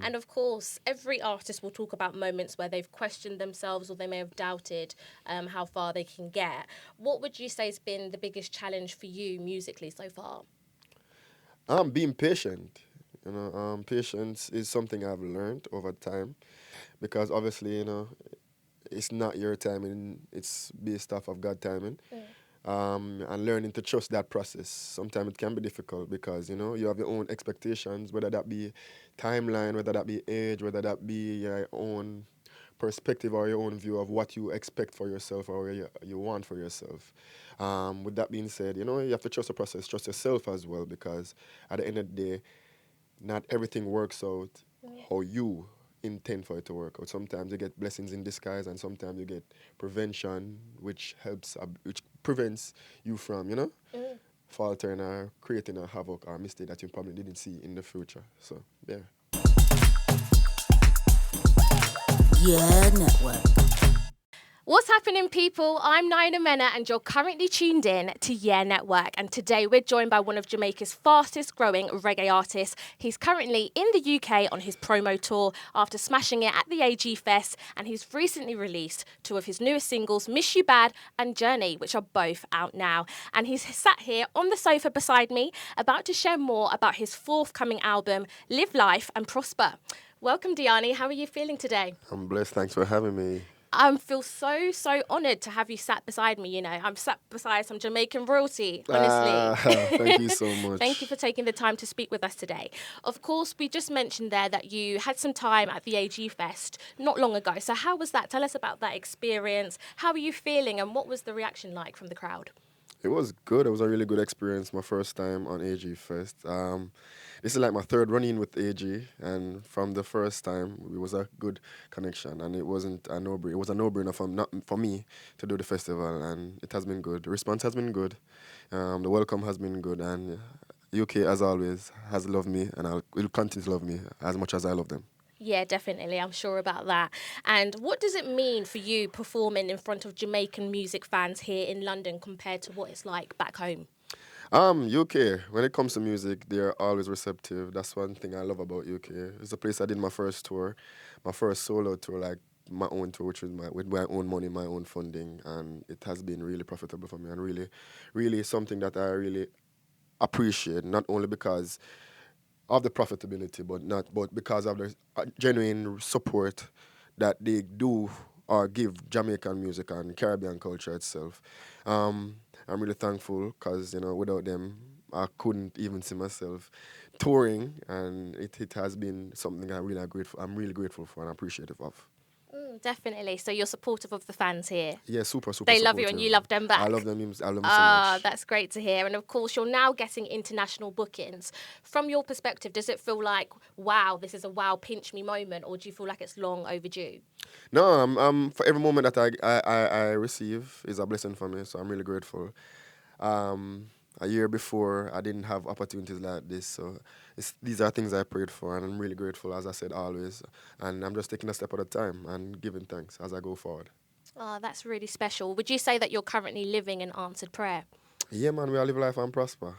And of course, every artist will talk about moments where they've questioned themselves or they may have doubted how far they can get. What would you say has been the biggest challenge for you musically so far? Being patient. Patience is something I've learned over time because obviously, it's not your timing, it's based off of God timing. And learning to trust that process. Sometimes it can be difficult because, you have your own expectations, whether that be timeline, whether that be age, whether that be your own perspective or your own view of what you expect for yourself or you want for yourself. With that being said, you have to trust the process, trust yourself as well, because at the end of the day, not everything works out how you intend for it to work out. Sometimes you get blessings in disguise, and sometimes you get prevention, which helps, which prevents you from, faltering or creating a havoc or mistake that you probably didn't see in the future. So, yeah. Yeah Network. What's happening, people? I'm Naina Mena, and you're currently tuned in to Yeah Network. And today we're joined by one of Jamaica's fastest growing reggae artists. He's currently in the UK on his promo tour after smashing it at the AG Fest, and he's recently released two of his newest singles, Miss You Bad and Journey, which are both out now. And he's sat here on the sofa beside me, about to share more about his forthcoming album, Live Life and Prosper. Welcome, Diani. How are you feeling today? I'm blessed. Thanks for having me. I feel so honoured to have you sat beside me, I'm sat beside some Jamaican royalty, honestly. Thank you so much. Thank you for taking the time to speak with us today. Of course, we just mentioned there that you had some time at the AG Fest not long ago. So how was that? Tell us about that experience. How are you feeling and what was the reaction like from the crowd? It was good. It was a really good experience. My first time on AG Fest. This is like my third run-in with AG, and from the first time, it was a good connection, and it wasn't a no-brainer. It was a no-brainer for me to do the festival, and it has been good. The response has been good. The welcome has been good, and UK, as always, has loved me, and will continue to love me as much as I love them. Yeah, definitely. I'm sure about that. And what does it mean for you performing in front of Jamaican music fans here in London compared to what it's like back home? UK, when it comes to music, they're always receptive. That's one thing I love about UK. It's a place I did my first tour, my first solo tour, like my own tour, which was with my own money, my own funding, and it has been really profitable for me and really, really something that I really appreciate. Not only because of the profitability, but because of the genuine support that they do or give Jamaican music and Caribbean culture itself. I'm really thankful because without them I couldn't even see myself touring, and it has been something I'm really grateful for and appreciative of. Definitely. So you're supportive of the fans here. Yeah, super They love you supportive. and you love them back. I love them. I love them so Ah, much. that's great to hear. And of course, you're now getting international bookings. From your perspective, does it feel like, wow, this is a wow, pinch me moment, or do you feel like it's long overdue? No, for every moment that I receive is a blessing for me, so I'm really grateful. Um, a year before, I didn't have opportunities like this, so these are things I prayed for, and I'm really grateful, as I said always. And I'm just taking a step at a time and giving thanks as I go forward. Oh, that's really special. Would you say that you're currently living an answered prayer? Yeah, man, we all live life and prosper.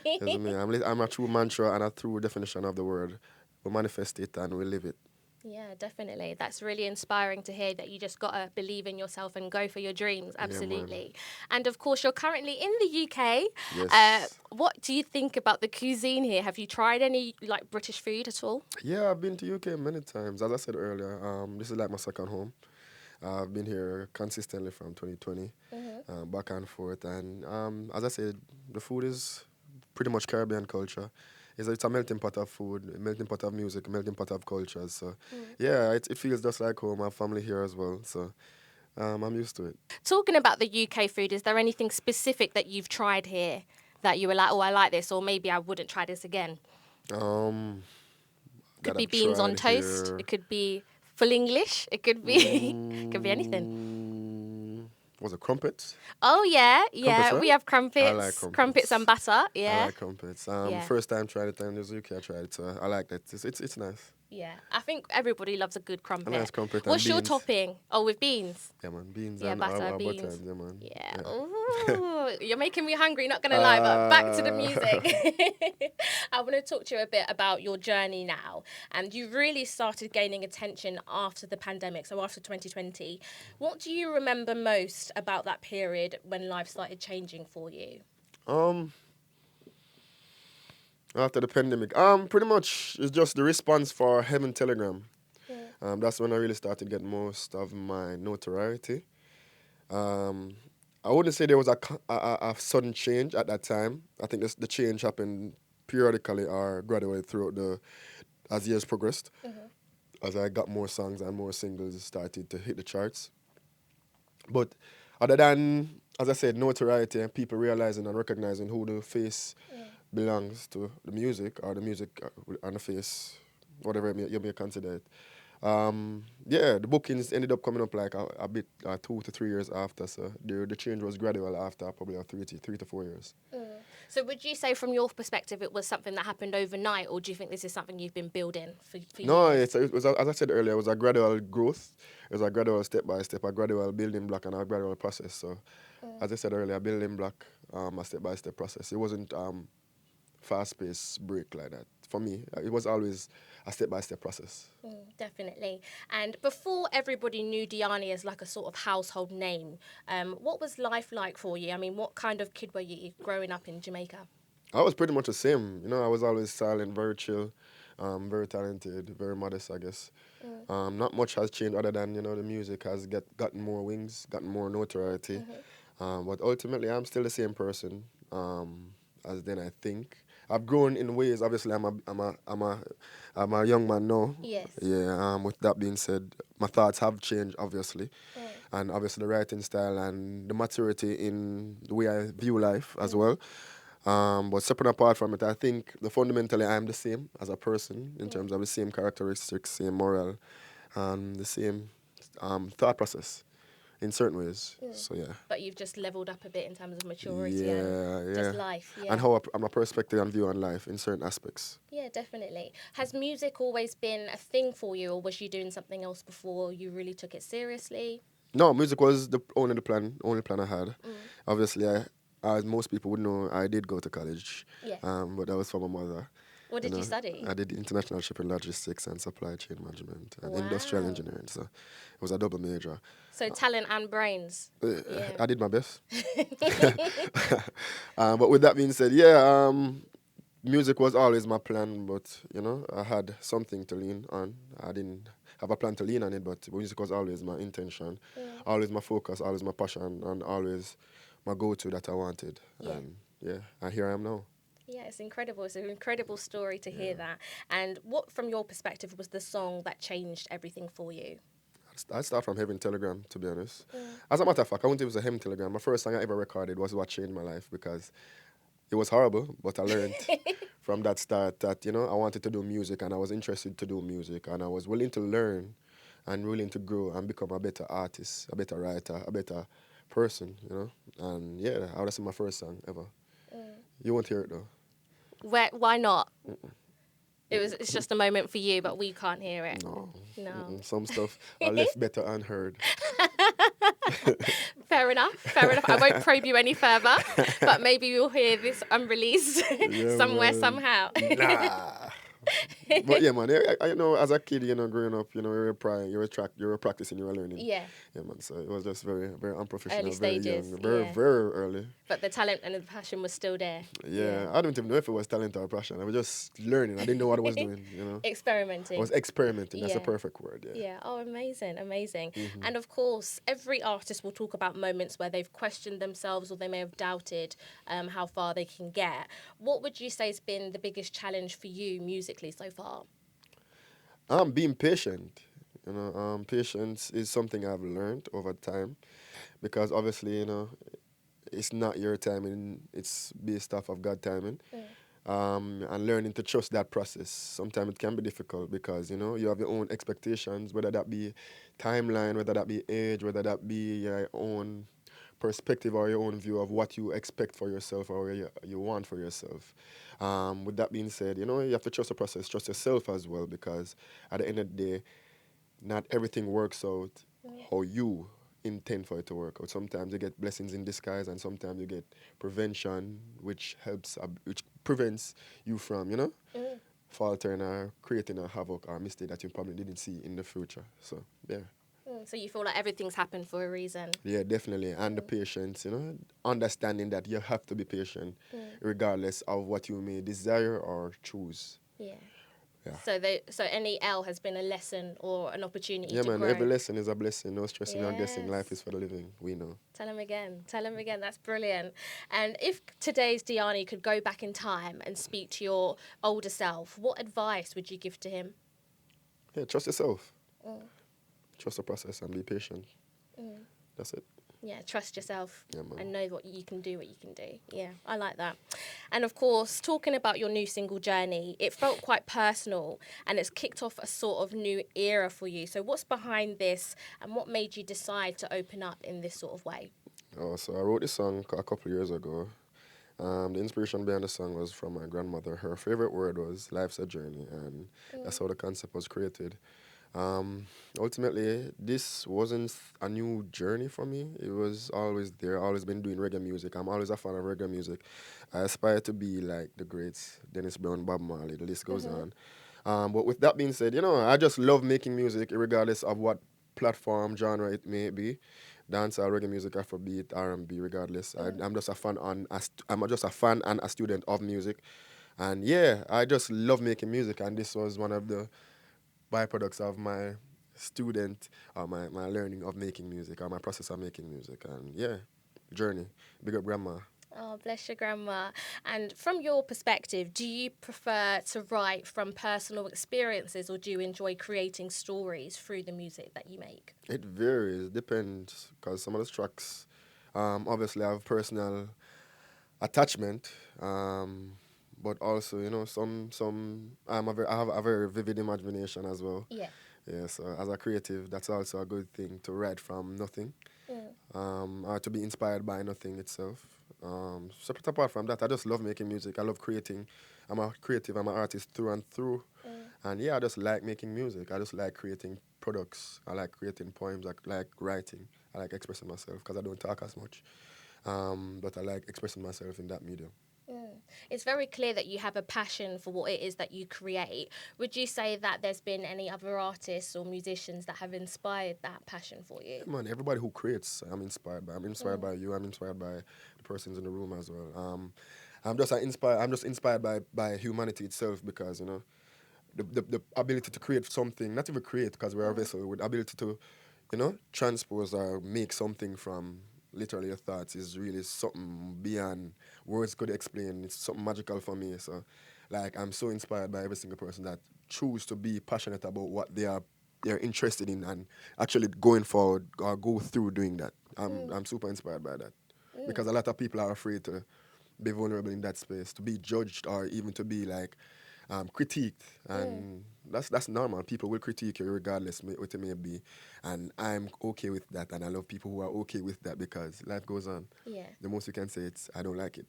Yes, me. I'm a true mantra and a true definition of the word. We manifest it and we live it. Yeah, definitely. That's really inspiring to hear that you just got to believe in yourself and go for your dreams. Yeah, man. Absolutely. And of course, you're currently in the UK. Yes. What do you think about the cuisine here? Have you tried any like British food at all? Yeah, I've been to UK many times. As I said earlier, this is like my second home. I've been here consistently from 2020, back and forth. And as I said, the food is pretty much Caribbean culture. It's a melting pot of food, a melting pot of music, a melting pot of cultures. So, yeah, it feels just like home. I have family here as well. So, I'm used to it. Talking about the UK food, is there anything specific that you've tried here that you were like, oh, I like this, or maybe I wouldn't try this again? Um, Could that be I've beans on tried toast. here. It could be full English. It could be could be anything. Was it crumpets? Oh yeah, Crumpets, yeah. right? We have I like crumpets, crumpets and butter. I Yeah, like crumpets. yeah. First time tried it in the UK, I tried it. So I like that. It's nice. Yeah, I think everybody loves a good A crumpet. nice crumpet and What's your beans. topping? Oh, with beans. Yeah, man. Beans Yeah, and butter, our butter, beans. yeah, man. Yeah. Yeah. Ooh, you're making me hungry, not going to lie, but back to the music. I want to talk to you a bit about your journey now. And you really started gaining attention after the pandemic, so after 2020. What do you remember most about that period when life started changing for you? um, After the pandemic, pretty much it's just the response for Heaven Telegram. That's when I really started getting most of my notoriety. Um, I wouldn't say there was a sudden change at that time. I think the change happened periodically or gradually throughout as years progressed. As I got more songs and more singles started to hit the charts. But other than, as I said, notoriety and people realizing and recognizing who the face belongs to the music or the music on the face, whatever you may consider it. Yeah, the bookings ended up coming up like a bit 2 to 3 years after. So the change was gradual after probably 3 to 4 years. So would you say from your perspective it was something that happened overnight, or do you think this is something you've been building for No, years? it was as I said earlier, it was a gradual growth. It was a gradual step by step, a gradual building block and a gradual process. So as I said earlier, a building block, a step by step process. It wasn't fast paced break like that. For me, it was always a step by step process. Definitely. And before everybody knew Diani as like a sort of household name, what was life like for you? I mean, what kind of kid were you growing up in Jamaica? I was pretty much the same. I was always silent, very chill, very talented, very modest, I guess. Not much has changed other than, the music has gotten more wings, gotten more notoriety. But ultimately, I'm still the same person as then I think. I've grown in ways. Obviously, I'm a young man now. Yes. Yeah. With that being said, my thoughts have changed, obviously, and obviously the writing style and the maturity in the way I view life as well. But separate apart from it, I think fundamentally I'm the same as a person in terms of the same characteristics, same moral, the same thought process in certain ways. So yeah. But you've just leveled up a bit in terms of maturity and Yeah, just yeah. life. Yeah. And how my perspective and view on life in certain aspects. Yeah, definitely. Has music always been a thing for you, or was you doing something else before you really took it seriously? No, music was only plan I had. Obviously, as most people would know, I did go to college, Yeah. but that was for my mother. What did you study? I did international shipping, logistics, and supply chain management, and industrial Wow. engineering. So it was a double major. So talent and brains. Yeah. I did my best. But with that being said, yeah, music was always my plan, but I had something to lean on. I didn't have a plan to lean on it, but music was always my intention, always my focus, always my passion, and always my go-to that I wanted. Yeah. And here I am now. Yeah, it's incredible. It's an incredible story to hear that. And what, from your perspective, was the song that changed everything for you? I start from Heaven Telegram, to be honest. As a matter of fact, I wouldn't say it was a Heaven Telegram. My first song I ever recorded was what changed my life because it was horrible, but I learned from that start that, I wanted to do music and I was interested to do music and I was willing to learn and willing to grow and become a better artist, a better writer, a better person, And yeah, I would say my first song ever. You won't hear it though. Why not? It's just a moment for you, but we can't hear it. No. No. Some stuff are left better unheard. Fair enough. Fair enough. I won't probe you any further, but maybe we'll hear this unreleased somewhere, man. somehow. Nah. But yeah, man, I know as a kid, growing up, you were praying, you were practicing, you were learning. Yeah. Yeah, man. So it was just very, very unprofessional, Early very stages, young, very, yeah. very early. But the talent and the passion was still there. Yeah, I don't even know if it was talent or passion. I was just learning. I didn't know what I was doing. Experimenting. I was experimenting. That's the Yeah. perfect word. Yeah. Yeah. Oh, amazing, amazing. And of course, every artist will talk about moments where they've questioned themselves or they may have doubted how far they can get. What would you say has been the biggest challenge for you musically so far? Being patient. Patience is something I've learned over time, because obviously, it's not your timing. It's based off of God timing. And learning to trust that process. Sometimes it can be difficult because, you have your own expectations, whether that be timeline, whether that be age, whether that be your own perspective or your own view of what you expect for yourself or you want for yourself. With that being said, you have to trust the process, trust yourself as well, because at the end of the day, not everything works out how you intend for it to work out. Sometimes you get blessings in disguise, and sometimes you get prevention, which which prevents you from, faltering or creating a havoc or mistake that you probably didn't see in the future. So, yeah. So you feel like everything's happened for a reason? Yeah, definitely. And the patience, understanding that you have to be patient regardless of what you may desire or choose. Yeah. Yeah. So any L has been a lesson or an opportunity Yeah, to man, grow. every lesson is a blessing. No stressing or guessing. Yes. Life is for the living. We know. Tell him again. Tell him again. That's brilliant. And if today's Diani could go back in time and speak to your older self, what advice would you give to him? Yeah, trust yourself. Trust the process and be patient. That's it. Yeah, trust yourself Yeah, man. and know what you can do. Yeah, I like that. And of course, talking about your new single journey, it felt quite personal and it's kicked off a sort of new era for you. So what's behind this and what made you decide to open up in this sort of way? Oh, so I wrote this song a couple of years ago. The inspiration behind the song was from my grandmother. Her favorite word was "life's a journey," and that's how the concept was created. Ultimately, this wasn't a new journey for me. It was always there. Always been doing reggae music. I'm always a fan of reggae music. I aspire to be like the greats, Dennis Brown, Bob Marley. The list goes on. But with that being said, I just love making music, regardless of what platform, genre it may be. Dancehall, reggae music, Afrobeat, R&B, regardless. I'm just a fan I'm just a fan and a student of music, and yeah, I just love making music. And this was one of the byproducts of my student or my learning of making music or my process of making music. And yeah, journey. Big up grandma. Oh, bless your grandma. And from your perspective, do you prefer to write from personal experiences or do you enjoy creating stories through the music that you make? It varies, depends, because some of the tracks obviously have personal attachment, but also I have a very vivid imagination as well. Yeah. Yeah, so as a creative, that's also a good thing to write from nothing, or to be inspired by nothing itself. Separate apart from that, I just love making music. I love creating. I'm a creative. I'm an artist through and through. And yeah, I just like making music. I just like creating products. I like creating poems. I like writing. I like expressing myself because I don't talk as much. But I like expressing myself in that medium. It's very clear that you have a passion for what it is that you create. Would you say that there's been any other artists or musicians that have inspired that passion for you? Man, everybody who creates, I'm inspired by. I'm inspired by you. I'm inspired by the persons in the room as well. I'm just inspired by humanity itself, because the ability to create something, not even create because we're a vessel, with the ability to, transpose or make something from literally your thoughts is really something beyond words could explain. It's something magical for me. So, like, I'm so inspired by every single person that choose to be passionate about what they're interested in and actually going forward or go through doing that. I'm super inspired by that, because a lot of people are afraid to be vulnerable in that space, to be judged or even to be like critiqued, and that's normal. People will critique you regardless what it may be, and I'm okay with that, and I love people who are okay with that, because life goes on. Yeah. The most you can say it's I don't like it.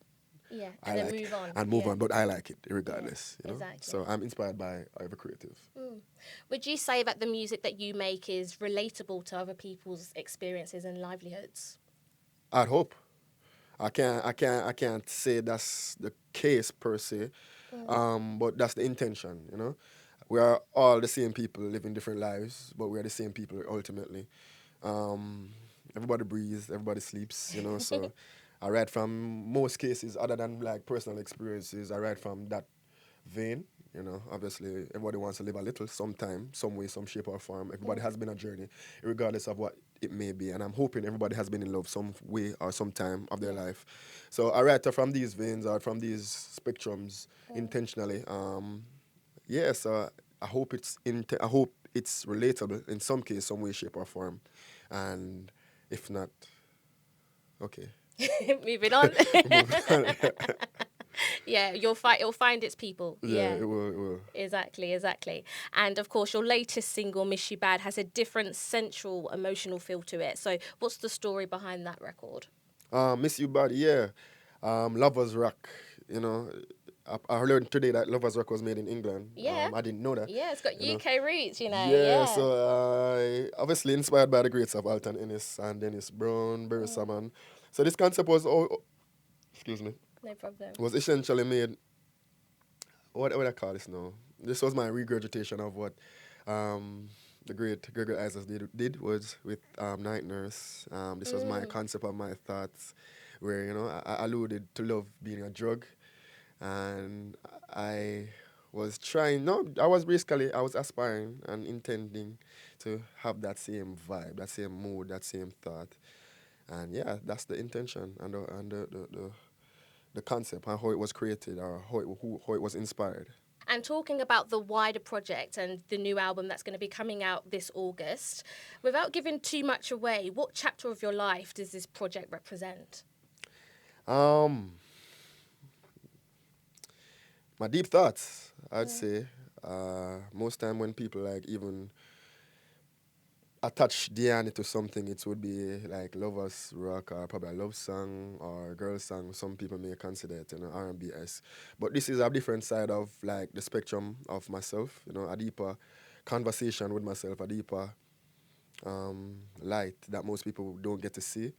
Yeah, I and then like move on. and move on, but I like it regardless. exactly. So I'm inspired by every creative. Would you say that the music that you make is relatable to other people's experiences and livelihoods? I'd hope. I can't say that's the case per se, but that's the intention. We are all the same people living different lives, but we are the same people ultimately. Um, Everybody breathes, everybody sleeps. So I write from most cases, other than like personal experiences, I write from that vein. Obviously, everybody wants to live a little, sometime, some way, some shape or form. Everybody has been a journey, regardless of what it may be. And I'm hoping everybody has been in love some way or some time of their life. So I write from these veins or from these spectrums intentionally. Yeah, so I hope it's relatable in some case, some way, shape or form. And if not, okay. Moving on. Move on. Yeah, it'll find its people. Yeah, it will. Exactly. And of course, your latest single, Miss You Bad, has a different central emotional feel to it. So what's the story behind that record? Miss You Body, yeah. Lovers Rock, you know. I learned today that Lovers Rock was made in England. Yeah. I didn't know that. Yeah, it's got You know. UK roots, Yeah, yeah. so obviously inspired by the greats of Alton Innes and Dennis Brown, Barry Salmon. So this concept was, excuse me, No problem. was essentially made. What I call this now? This was my regurgitation of what um, the great Gregory Isaacs did was with Night Nurse. This was my concept of my thoughts, where I alluded to love being a drug, and I was trying. No, I was aspiring and intending to have that same vibe, that same mood, that same thought, and yeah, that's the intention and the concept and how it was created or how it was inspired. And talking about the wider project and the new album that's going to be coming out this August, without giving too much away, what chapter of your life does this project represent? Um, my deep thoughts, I'd say. Most time when people like even attach Diane to something, it would be like lovers rock or probably a love song or a girl song. Some people may consider it, R&B-esque. But this is a different side of like the spectrum of myself, a deeper conversation with myself, a deeper light that most people don't get to see.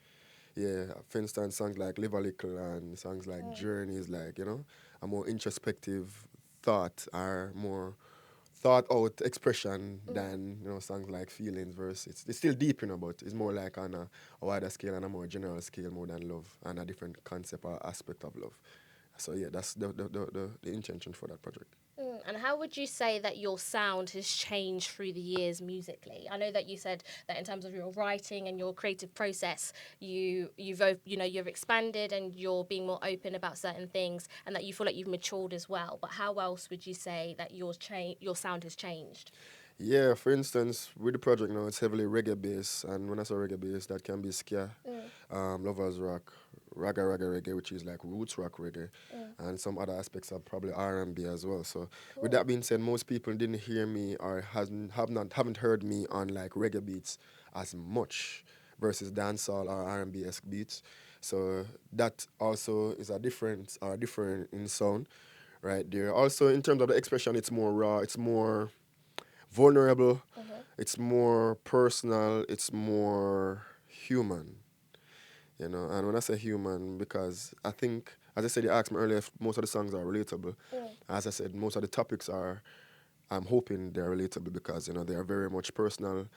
Yeah, for instance, songs like Live a Little and songs like Journeys, like, a more introspective thought or more thought out expression than, songs like Feelings verse. It's still deep, but it's more like on a wider scale and a more general scale more than love and a different concept or aspect of love. So yeah, that's the intention for that project. And how would you say that your sound has changed through the years musically? I know that you said that in terms of your writing and your creative process, you've expanded and you're being more open about certain things, and that you feel like you've matured as well. But how else would you say that your sound has changed? Yeah, for instance, with the project now, it's heavily reggae based, and when I say reggae based, that can be ska, lovers rock, raga reggae, which is like roots rock reggae, and some other aspects of probably R&B as well. So, with that being said, most people didn't hear me or haven't heard me on like reggae beats as much versus dancehall or R&B esque beats. So that also is a difference or different in sound, right there. Also, in terms of the expression, it's more raw, it's more vulnerable, it's more personal, it's more human, And when I say human, because I think, as I said, you asked me earlier if most of the songs are relatable. As I said, most of the topics are, I'm hoping they're relatable because, they are very much personal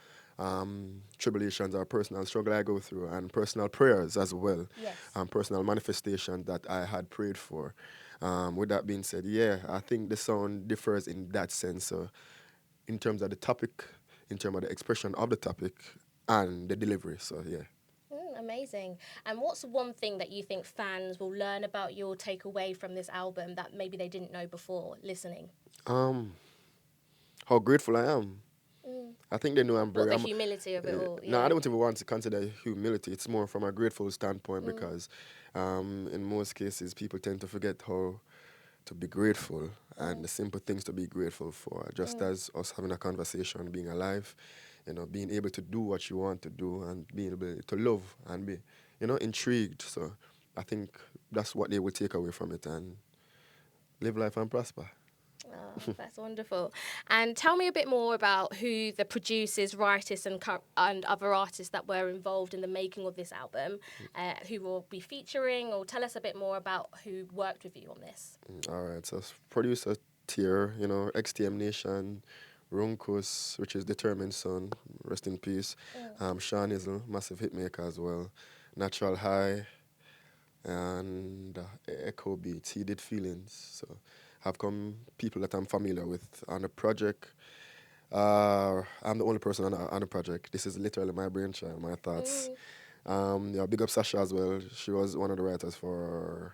tribulations or personal struggle I go through and personal prayers as well. Yes. Personal manifestations that I had prayed for. With that being said, yeah, I think the sound differs in that sense. So in terms of the topic, in terms of the expression of the topic, and the delivery. So, yeah. Amazing. And what's one thing that you think fans will learn about you or take away from this album that maybe they didn't know before listening? How grateful I am. I think they know I'm very... What, the humility of it all? No, Yeah. I don't even want to consider humility. It's more from a grateful standpoint because in most cases, people tend to forget how to be grateful and the simple things to be grateful for, just as us having a conversation, being alive, being able to do what you want to do and being able to love and be, intrigued. So I think that's what they will take away from it and live life and prosper. Oh, that's wonderful. And tell me a bit more about who the producers, writers, and other artists that were involved in the making of this album, who will be featuring, or tell us a bit more about who worked with you on this. All right, so producer tier, XTM Nation, Runkus, which is Determined Son, rest in peace. Sean Isle, massive hitmaker as well. Natural High, and Echo Beats. He did Feelings. So have come people that I'm familiar with on the project. I'm the only person on the project. This is literally my brainchild, my thoughts. Yeah, big up Sasha as well. She was one of the writers for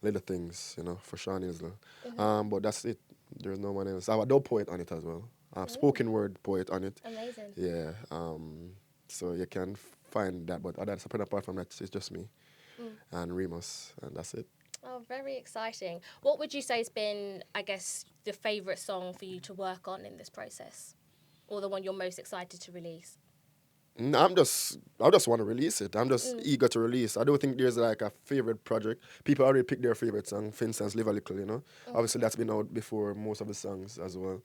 Little Things, for Sean Isle. But that's it. There's no one else. I have a dope poet on it as well. I have spoken word poet on it. Amazing. Yeah. So you can find that. But apart from that, it's just me and Remus, and that's it. Oh, very exciting. What would you say has been, I guess, the favourite song for you to work on in this process? Or the one you're most excited to release? I just want to release it. I'm just eager to release. I don't think there's like a favorite project. People already pick their favorite song. For instance, Live a Little, you know. Obviously, that's been out before most of the songs as well.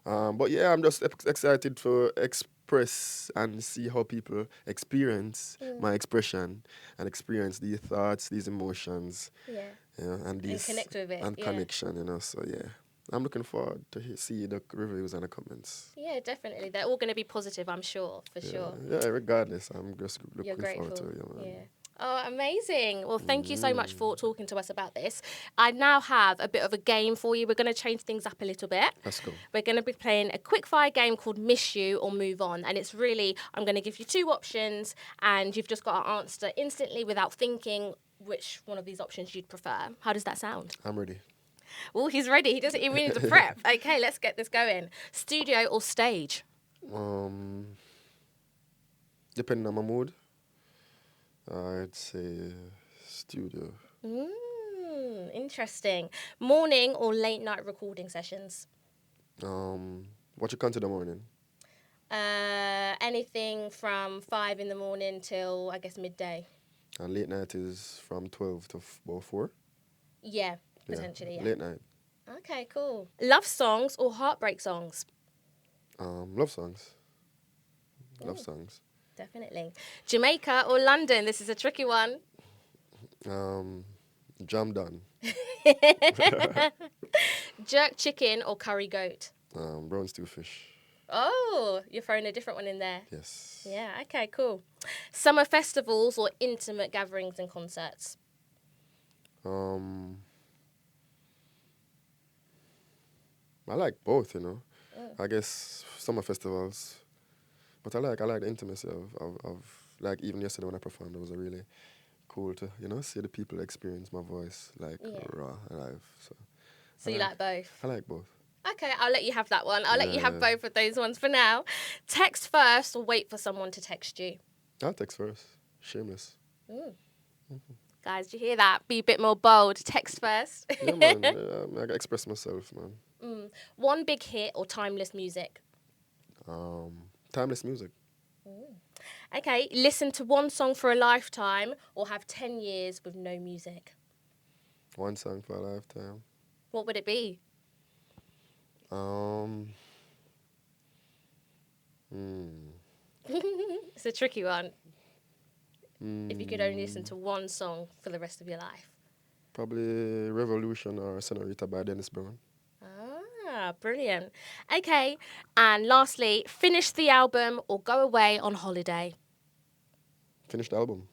But yeah, I'm just excited to express and see how people experience my expression and experience these thoughts, these emotions, Yeah. you know, and these connect with it, and yeah. connection, you know. So yeah, I'm looking forward to see the reviews and the comments. Yeah, definitely. They're all going to be positive, I'm sure, for sure. Yeah, regardless, I'm just You're looking forward grateful. to it. Yeah, man. Yeah. Oh, amazing. Well, thank you so much for talking to us about this. I now have a bit of a game for you. We're going to change things up a little bit. Let's go. We're going to be playing a quick fire game called Miss You or Move On. And it's really, I'm going to give you two options and you've just got to answer instantly without thinking which one of these options you'd prefer. How does that sound? I'm ready. Oh, he's ready. He doesn't even need to prep. Okay, let's get this going. Studio or stage? Depending on my mood, I'd say studio. Interesting. Morning or late night recording sessions? What you consider morning? Anything from 5 in the morning till, I guess, midday. And late night is from 12 to about 4. Yeah, potentially, yeah. Late night. Okay, cool. Love songs or heartbreak songs? Love songs. Love songs. Definitely. Jamaica or London? This is a tricky one. Jam done. Jerk chicken or curry goat? Brown stew fish. Oh, you're throwing a different one in there. Yes. Yeah, okay, cool. Summer festivals or intimate gatherings and concerts? I like both, you know. I guess summer festivals, but I like the intimacy of like even yesterday when I performed, it was a really cool to see the people experience my voice like raw live. So you like both? I like both. Okay, I'll let you have that one. I'll let you have both of those ones for now. Text first or wait for someone to text you? I'll text first. Shameless. Guys, do you hear that? Be a bit more bold. Text first. Yeah, man. I gotta express myself, man. One big hit or timeless music? Timeless music. Okay, listen to one song for a lifetime or have 10 years with no music? One song for a lifetime. What would it be? It's a tricky one. If you could only listen to one song for the rest of your life. Probably Revolution or Senorita by Dennis Brown. Ah, brilliant. Okay, and lastly, finish the album or go away on holiday? Finish the album.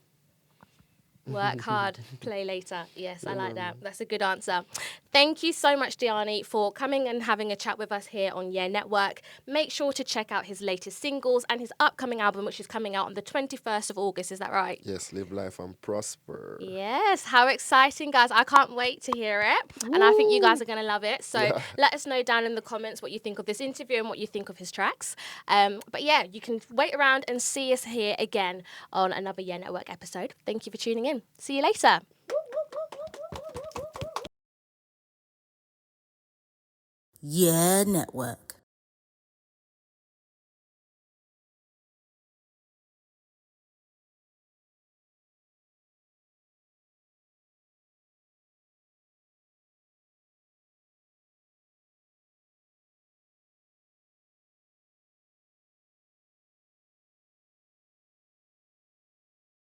Work hard, play later. Yes, I like that. That's a good answer. Thank you so much, Diani, for coming and having a chat with us here on Yeah Network. Make sure to check out his latest singles and his upcoming album, which is coming out on the 21st of August. Is that right? Yes, live life and prosper. Yes, how exciting, guys. I can't wait to hear it. Woo! And I think you guys are going to love it. So let us know down in the comments what you think of this interview and what you think of his tracks. But yeah, you can wait around and see us here again on another Yeah Network episode. Thank you for tuning in. See you later. Yeah Network.